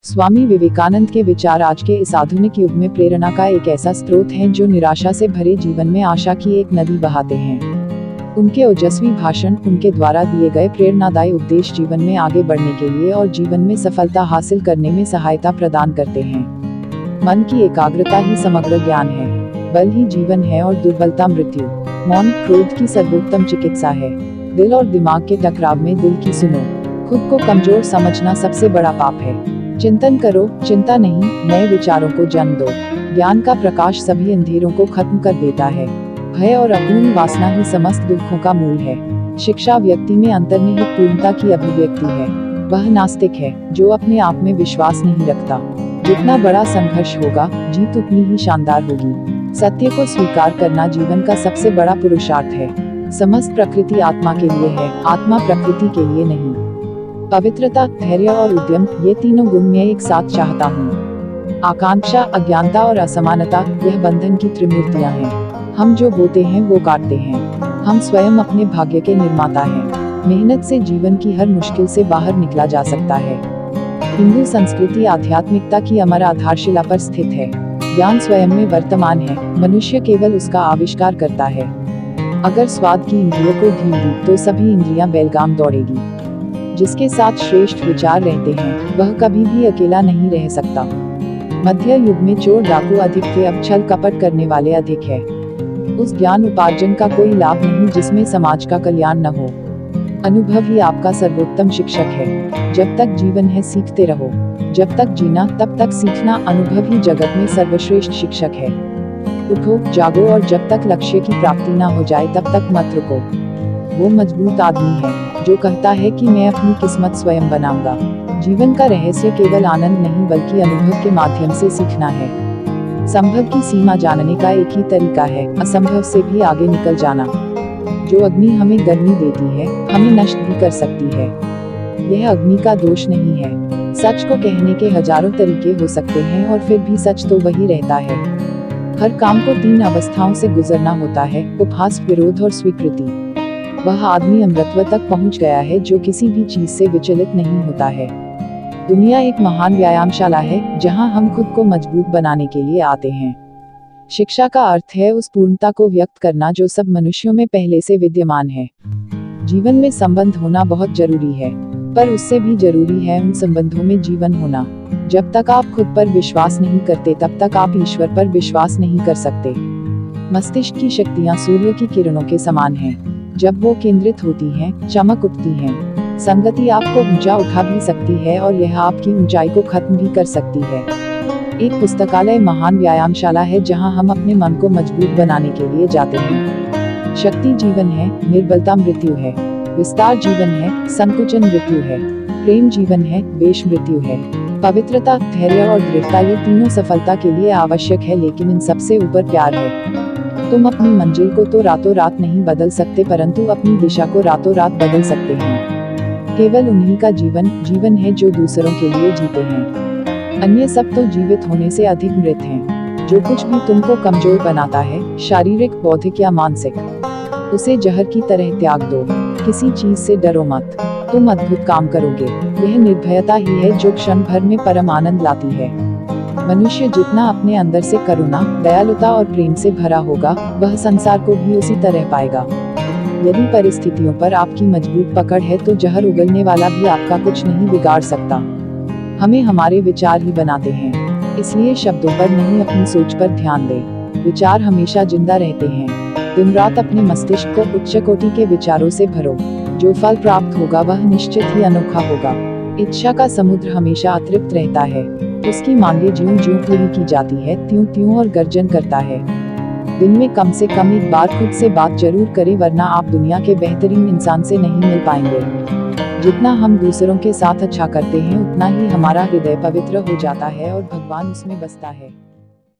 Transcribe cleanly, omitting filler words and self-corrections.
स्वामी विवेकानंद के विचार आज के इस आधुनिक युग में प्रेरणा का एक ऐसा स्रोत है जो निराशा से भरे जीवन में आशा की एक नदी बहाते हैं। उनके ओजस्वी भाषण, उनके द्वारा दिए गए प्रेरणादायी उपदेश जीवन में आगे बढ़ने के लिए और जीवन में सफलता हासिल करने में सहायता प्रदान करते हैं। मन की एकाग्रता ही समग्र ज्ञान है, बल ही जीवन है और दुर्बलता मृत्यु। मौन क्रोध की सर्वोत्तम चिकित्सा है। दिल और दिमाग के टकराव में दिल की सुनो। खुद को कमजोर समझना सबसे बड़ा पाप है। चिंतन करो, चिंता नहीं, नए विचारों को जन्म दो। ज्ञान का प्रकाश सभी अंधेरों को खत्म कर देता है। भय और अपूर्ण वासना ही समस्त दुखों का मूल है। शिक्षा व्यक्ति में अंतर्निहित पूर्णता की अभिव्यक्ति है। वह नास्तिक है जो अपने आप में विश्वास नहीं रखता। जितना बड़ा संघर्ष होगा, जीत उतनी ही शानदार होगी। सत्य को स्वीकार करना जीवन का सबसे बड़ा पुरुषार्थ है। समस्त प्रकृति आत्मा के लिए है, आत्मा प्रकृति के लिए नहीं। पवित्रता, धैर्य और उद्यम, ये तीनों गुण मैं एक साथ चाहता हूँ। आकांक्षा, अज्ञानता और असमानता, यह बंधन की त्रिमूर्तियाँ हैं। हम जो बोते हैं वो काटते हैं। हम स्वयं अपने भाग्य के निर्माता हैं। मेहनत से जीवन की हर मुश्किल से बाहर निकला जा सकता है। हिंदू संस्कृति आध्यात्मिकता की अमर आधारशिला पर स्थित है। ज्ञान स्वयं में वर्तमान है, मनुष्य केवल उसका आविष्कार करता है। अगर स्वाद की इंद्रियों को ढील दी तो सभी इंद्रियां बेलगाम दौड़ेगी। जिसके साथ श्रेष्ठ विचार रहते हैं वह कभी भी अकेला नहीं रह सकता। मध्य युग में चोर डाकू अधिक थे, अब छल कपट करने वाले अधिक है। उस ज्ञान उपार्जन का कोई लाभ नहीं जिसमें समाज का कल्याण न हो। अनुभव ही आपका सर्वोत्तम शिक्षक है। जब तक जीवन है सीखते रहो। जब तक जीना तब तक सीखना। अनुभव ही जगत में सर्वश्रेष्ठ शिक्षक है। उठो, जागो और जब तक लक्ष्य की प्राप्ति न हो जाए तब तक मत रुको। वो मजबूत आदमी है जो कहता है कि मैं अपनी किस्मत स्वयं बनाऊंगा। जीवन का रहस्य केवल आनंद नहीं बल्कि अनुभव के माध्यम से सीखना है। संभव की सीमा जानने का एक ही तरीका है, असंभव से भी आगे निकल जाना। जो अग्नि हमें गर्मी देती है, हमें नष्ट भी कर सकती है। यह अग्नि का दोष नहीं है। सच को कहने के हजारों तरीके हो सकते हैं और फिर भी सच तो वही रहता है। हर काम को 3 अवस्थाओं से गुजरना होता है, उपहास, विरोध और स्वीकृति। वह आदमी अमृतत्व तक पहुंच गया है जो किसी भी चीज से विचलित नहीं होता है। दुनिया एक महान व्यायामशाला है जहां हम खुद को मजबूत बनाने के लिए आते हैं। शिक्षा का अर्थ है उस पूर्णता को व्यक्त करना जो सब मनुष्यों में पहले से विद्यमान है। जीवन में संबंध होना बहुत जरूरी है, पर उससे भी जरूरी है उन संबंधों में जीवन होना। जब तक आप खुद पर विश्वास नहीं करते तब तक आप ईश्वर पर विश्वास नहीं कर सकते। मस्तिष्क की शक्तियां सूर्य की किरणों के समान हैं। जब वो केंद्रित होती हैं, चमक उठती हैं। संगति आपको ऊंचा उठा भी सकती है और यह आपकी ऊंचाई को खत्म भी कर सकती है। एक पुस्तकालय महान व्यायामशाला है जहां हम अपने मन को मजबूत बनाने के लिए जाते हैं। शक्ति जीवन है, निर्बलता मृत्यु है। विस्तार जीवन है, संकुचन मृत्यु है। प्रेम जीवन है, द्वेष मृत्यु है। पवित्रता, धैर्य और दृढ़ता, ये तीनों सफलता के लिए आवश्यक है, लेकिन इन सबसे ऊपर प्यार है। तुम अपनी मंजिल को तो रातों रात नहीं बदल सकते, परंतु अपनी दिशा को रातों रात बदल सकते हैं। केवल उन्हीं का जीवन है जो दूसरों के लिए जीते हैं। अन्य सब तो जीवित होने से अधिक मृत हैं। जो कुछ भी तुमको कमजोर बनाता है, शारीरिक, बौद्धिक या मानसिक, उसे जहर की तरह त्याग दो। किसी चीज से डरो मत, तुम अद्भुत काम करोगे। यह निर्भयता ही है जो क्षण भर में परम आनंद लाती है। मनुष्य जितना अपने अंदर से करुणा, दयालुता और प्रेम से भरा होगा, वह संसार को भी उसी तरह पाएगा। यदि परिस्थितियों पर आपकी मजबूत पकड़ है तो जहर उगलने वाला भी आपका कुछ नहीं बिगाड़ सकता। हमें हमारे विचार ही बनाते हैं, इसलिए शब्दों पर नहीं अपनी सोच पर ध्यान दें। विचार हमेशा जिंदा रहते हैं। दिन रात अपने मस्तिष्क को उच्च कोटि के विचारों से भरो। जो फल प्राप्त होगा वह निश्चित ही अनोखा होगा। इच्छा का समुद्र हमेशा अतृप्त रहता है। उसकी मांगे ज्यों-ज्यों पूरी की जाती है, त्यों-त्यों और गर्जन करता है। दिन में कम से कम एक बार खुद से बात जरूर करें, वरना आप दुनिया के बेहतरीन इंसान से नहीं मिल पाएंगे। जितना हम दूसरों के साथ अच्छा करते हैं उतना ही हमारा हृदय पवित्र हो जाता है और भगवान उसमें बसता है।